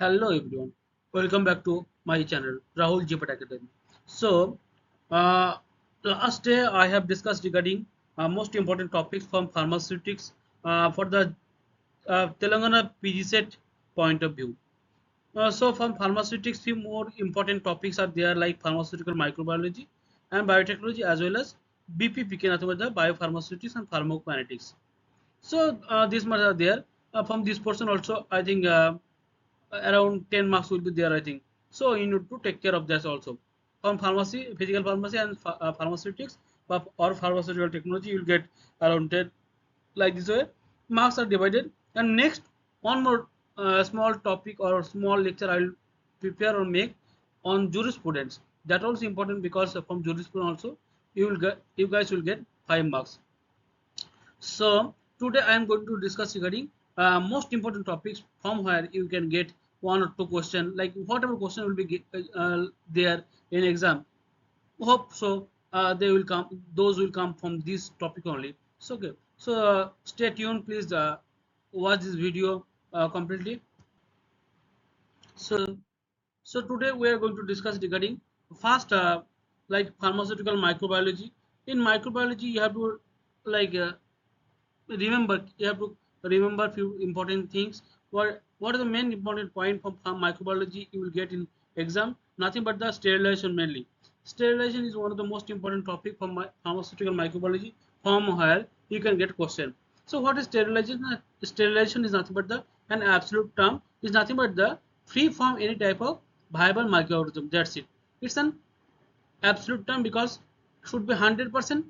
Hello everyone, welcome back to my channel Rahul Jipat Academy. So, uh, last day I have discussed regarding most important topics from pharmaceutics for the Telangana PGCET point of view. So, from pharmaceutics, few more important topics are there like pharmaceutical microbiology and biotechnology as well as BPPK, nothing but the biopharmaceutics and pharmacokinetics. So these much are there. From this portion also, I think around 10 marks will be there, I think. So you need to take care of that also. From pharmacy, physical pharmacy and pharmaceutics or pharmaceutical technology, you will get around 10 like this way. Marks are divided. And next, one more small topic or small lecture I will prepare or make on jurisprudence. That also important because from jurisprudence also you guys will get 5 marks. So today I am going to discuss regarding most important topics from where you can get one or two question, like whatever question will be there in exam. Hope so. They will come. Those will come from this topic only. So okay. So stay tuned. Please watch this video completely. So today we are going to discuss regarding first like pharmaceutical microbiology. In microbiology, you have to like remember you have to remember few important things. What are the main important point from microbiology you will get in exam? Nothing but the sterilization mainly. Sterilization is one of the most important topic from pharmaceutical microbiology from where you can get question. So what is sterilization? Sterilization is nothing but the an absolute term, is nothing but the free from any type of viable microorganism. That's it. It's an absolute term because it should be 100%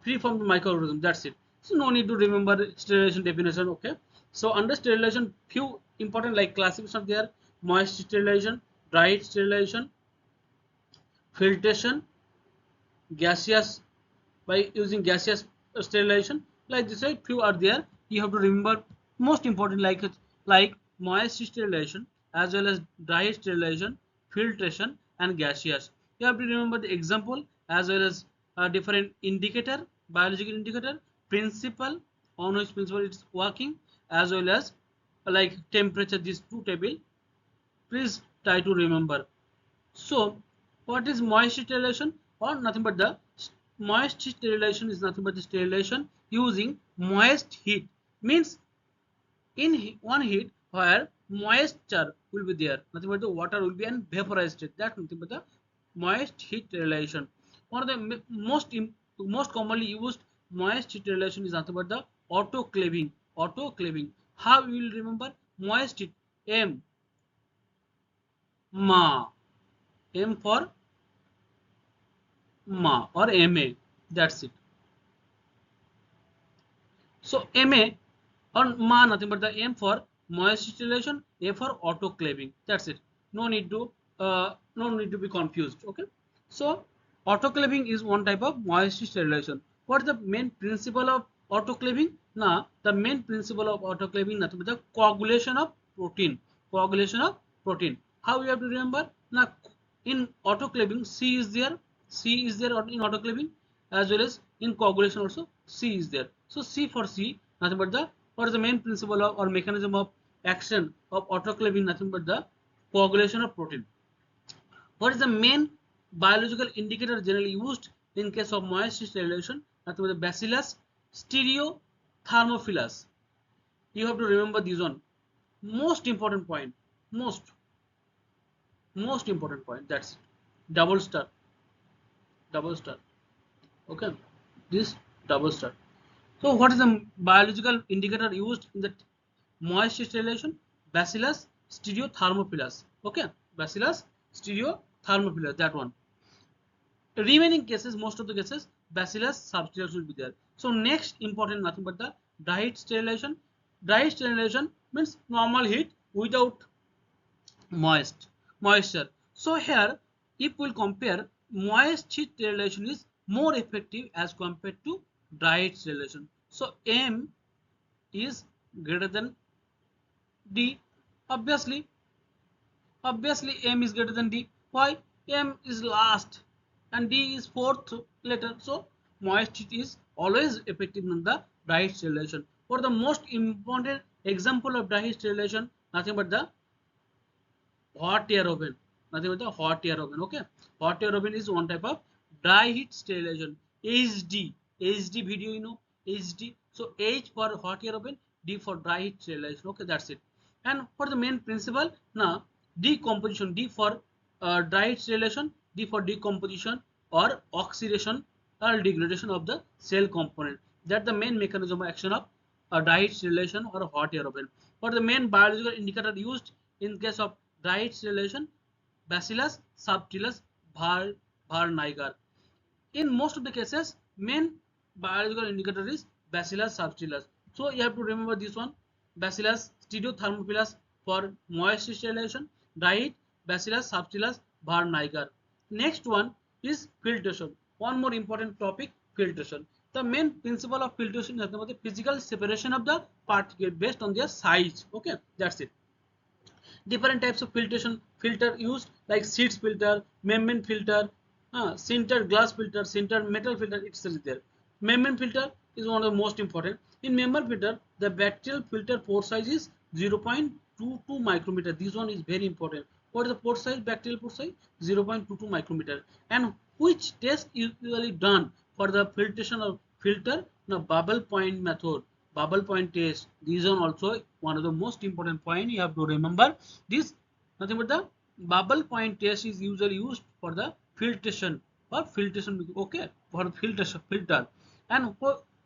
free from the microorganism. That's it. So no need to remember sterilization definition. Okay. So under sterilization, few important like classification there: moist sterilization, dry sterilization, filtration, gaseous by using gaseous sterilization. Like this, few are there. You have to remember most important like moist sterilization as well as dry sterilization, filtration, and gaseous. You have to remember the example as well as different indicator, biological indicator, principle on which principle it's working, as well as like temperature. These two table. Please try to remember. So, what is moist sterilization? Or nothing but the moist sterilization is nothing but the sterilization using moist heat. Means in one heat where moisture will be there, nothing but the water will be and vaporized state. That nothing but the moist heat sterilization. One of the most commonly used moist sterilization is nothing but the autoclaving. Autoclaving. How you will remember moist heat? M ma M for ma or ma, that's it. So ma or ma nothing but the M for moist sterilization, A for autoclaving, that's it. No need to be confused. Okay. So autoclaving is one type of moist sterilization. What is the main principle of autoclaving? Now the main principle of autoclaving nothing but the coagulation of protein. Coagulation of protein. How you have to remember? Now in autoclaving C is there in autoclaving, as well as in coagulation also C is there. So C for C nothing but the what is the main principle of or mechanism of action of autoclaving? Nothing but the coagulation of protein. What is the main biological indicator generally used in case of moist sterilization? Nothing but the Bacillus stereothermophilus. You have to remember this one. Most important point. Most important point. That's it. Double star. Double star. Okay. This double star. So what is the biological indicator used in the moist sterilization? Bacillus stereothermophilus. Okay. Bacillus stereothermophilus. That one. Remaining cases, most of the cases, Bacillus substitutes will be there. So next important nothing but the dry sterilization. Dry sterilization means normal heat without moisture. So here, if we'll compare, moist heat sterilization is more effective as compared to dry sterilization. So M is greater than D. Obviously, M is greater than D. Why? M is last and D is fourth letter. So moist heat is always effective in the dry sterilization. For the most important example of dry sterilization, nothing but the hot air oven, nothing but the hot air oven. Okay, hot air oven is one type of dry heat sterilization. HD video, you know, HD. So H for hot air oven, D for dry heat sterilization. Okay, that's it. And for the main principle, now decomposition, D for dry heat sterilization, D for decomposition or oxidation or degradation of the cell component. That's the main mechanism of action of dry heat sterilization or hot air oven. For the main biological indicator used in case of dry heat sterilization, Bacillus subtilis var in most of the cases, main biological indicator is Bacillus subtilis. So you have to remember this one: Bacillus stereothermophilus for moist sterilization, diet Bacillus subtilis var. Next one is filtration. One more important topic: filtration. The main principle of filtration is the physical separation of the particle based on their size. Okay, that's it. Different types of filter used like seeds filter, membrane filter, sintered glass filter, sintered metal filter, etc. There. Membrane filter is one of the most important. In membrane filter, the bacterial filter pore size is 0.22 micrometer. This one is very important. What is the pore size? Bacterial pore size 0.22 micrometer. And which test is usually done for the filtration of filter? The bubble point method, bubble point test. These are also one of the most important point you have to remember. This nothing but the bubble point test is usually used for the filtration or filtration. Okay, for filtration filter. And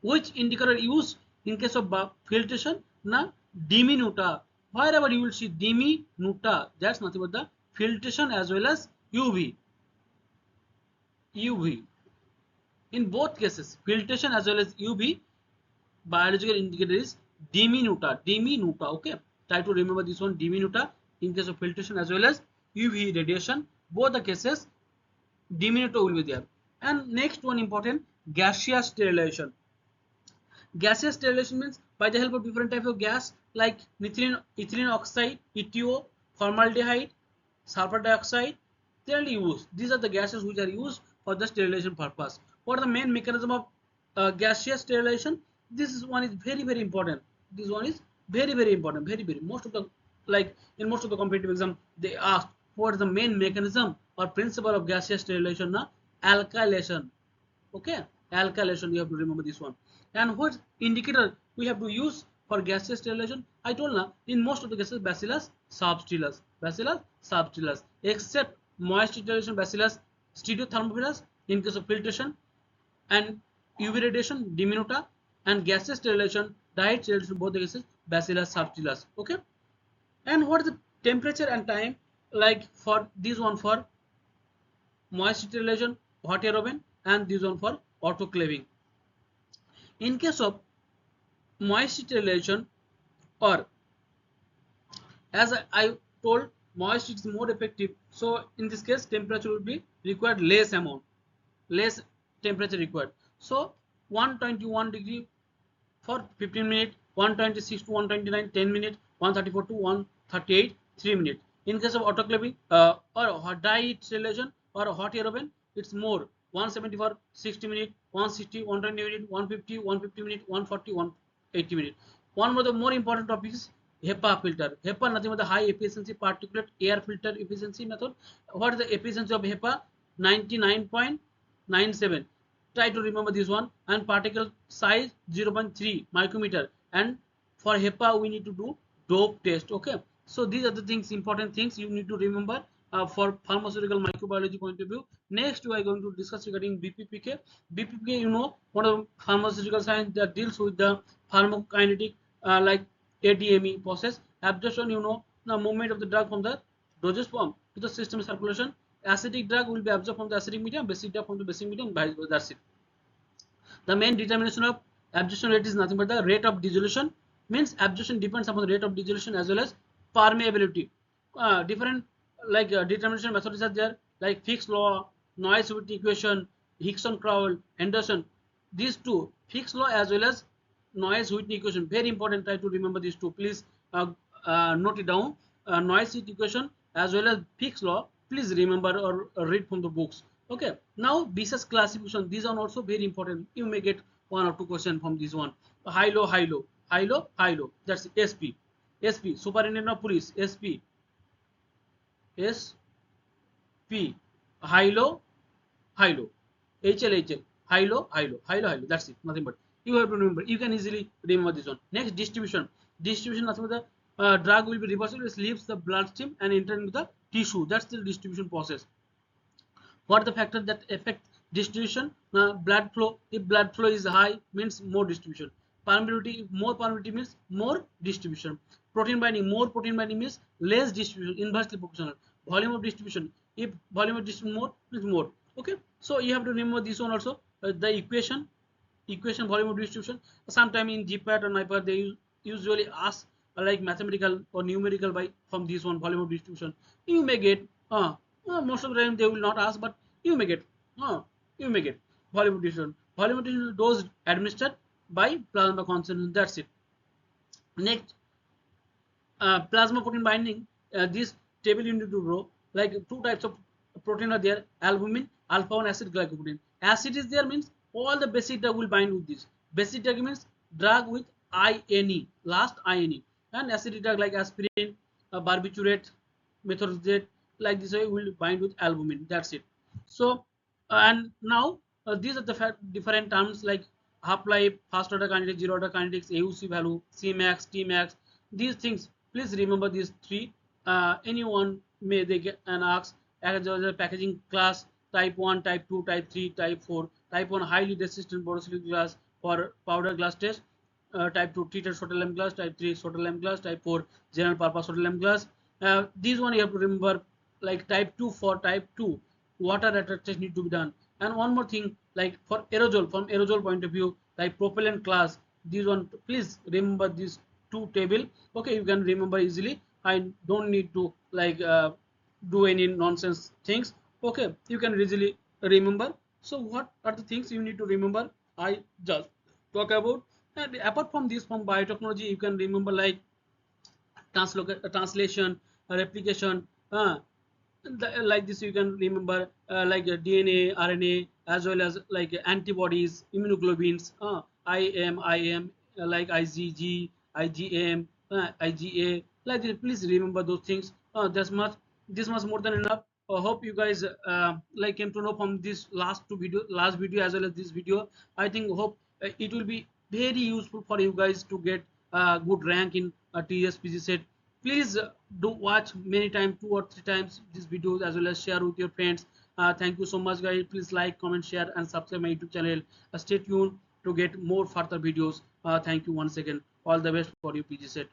which indicator used in case of filtration? Na diminuta. Wherever you will see diminuta, that's nothing but the filtration as well as UV. UV. In both cases, filtration as well as UV, biological indicator is diminuta. Diminuta. Okay. Try to remember this one, diminuta. In case of filtration as well as UV radiation, both the cases diminuta will be there. And next one important, gaseous sterilization. Gaseous sterilization means by the help of different type of gas like ethylene oxide, ETO, formaldehyde, sulfur dioxide, they are used. These are the gases which are used for the sterilization purpose. What are the main mechanism of gaseous sterilization? This is one is very important. This one is very important. Very most of the like in most of the competitive exam they ask what is the main mechanism or principle of gaseous sterilization? Na alkylation. Okay, alkylation, you have to remember this one. And what indicator we have to use for gaseous sterilization? I told now in most of the cases Bacillus subtilis, Bacillus subtilis, except moist sterilization Bacillus stereothermophilus in case of filtration, and UV radiation diminuta, and gaseous sterilization diet sterilization both the cases Bacillus subtilis. Okay, and what is the temperature and time like for this one for moist sterilization, hot air oven, and this one for autoclaving. In case of moist sterilization, or as I told, moist is more effective. So in this case, temperature will be required less amount, less temperature required. So 121 degree for 15 minutes, 126 to 129 10 minutes, 134 to 138 3 minutes. In case of autoclaving or dry heat sterilization or hot air oven, it's more 170 for 60 minutes, 160, 120 minutes, 150, 150 minutes, 140, 180 minutes. One of the more important topics is HEPA filter. HEPA nothing but the high efficiency particulate air filter efficiency method. What is the efficiency of HEPA? 99.97. Try to remember this one. And particle size 0.3 micrometer. And for HEPA we need to do dope test. Okay, so these are the things, important things you need to remember for pharmaceutical microbiology point of view. Next we are going to discuss regarding BPPK. BPPK, you know, one of the pharmaceutical science that deals with the pharmacokinetic like ADME process. Absorption, you know, the movement of the drug from the dosage form to the system circulation. Acidic drug will be absorbed from the acidic medium, basic drug from the basic medium, vice versa. That's it. The main determination of absorption rate is nothing but the rate of dissolution. Means absorption depends upon the rate of dissolution as well as permeability. Different like determination methods are there like Fick's law, Noyes-Witten equation, Hickson-Crowell, Henderson. These two, Fick's law as well as Noyes-Witten equation, very important. Try to remember these two. Please note it down. Noyes-Witten equation as well as Fick's law. Please remember or read from the books. Okay. Now BCS classification. These are also very important. You may get one or two questions from this one. High low, high low, high low, high low. That's SP. SP. Superintendent of Police. SP. S P, hilo, hilo, HL, hilo. That's it. Nothing but you have to remember. You can easily remember this one. Next, distribution. Distribution. Nothing but the drug will be reversible. It leaves the bloodstream and enter into the tissue. That's the distribution process. What are the factors that affect distribution? Blood flow. If blood flow is high, means more distribution. Permeability. If more permeability means more distribution. Protein binding. More protein binding means less distribution. Inversely proportional. Volume of distribution. If volume of distribution more, means more. Okay. So you have to remember this one also. The equation volume of distribution. Sometime in GPAT or NIPAT they usually ask like mathematical or numerical by from this one volume of distribution. You may get most of the time they will not ask, but you may get uh, you may get volume of distribution. Volume of distribution dose administered by plasma concentration. That's it. Next, plasma protein binding. This table you need to draw like two types of protein are there: albumin, alpha 1 acid glycoprotein. Acid is there means all the basic drug will bind with this. Basic drug means drug with INE, last INE, and acidic drug like aspirin, barbiturate, methotrexate, like this way will bind with albumin. That's it. So and now these are the different terms like half life, fast order kinetics, zero order kinetics, AUC value, Cmax, Tmax. These things, please remember these three. Anyone may they get and ask as a packaging class: type 1, type 2, type 3, type 4. Type 1 highly resistant borosilicate glass for powder glass test. Type 2 treated soda lamp glass, type 3 soda lamp glass, type 4 general purpose soda lamp glass. These one you have to remember, like type 2 for type 2 water test need to be done. And one more thing, like for aerosol, from aerosol point of view, like propellant class, these one please remember these two table. Okay, you can remember easily. I don't need to like do any nonsense things. Okay, you can easily remember. So what are the things you need to remember? I just talk about. And apart from this, from biotechnology, you can remember like translation, replication. Like this, you can remember like DNA, RNA, as well as like antibodies, immunoglobulins, IM, like IgG, IgM, IgA. Like this. Please remember those things. That's much. This much more than enough. Hope you guys like came to know from this last video as well as this video. I think hope it will be very useful for you guys to get a good rank in TS PGCET. Please do watch many times, 2 or 3 times these videos, as well as share with your friends. Thank you so much guys. Please like, comment, share and subscribe my YouTube channel. Stay tuned to get more further videos. Thank you once again. All the best for your PGCET.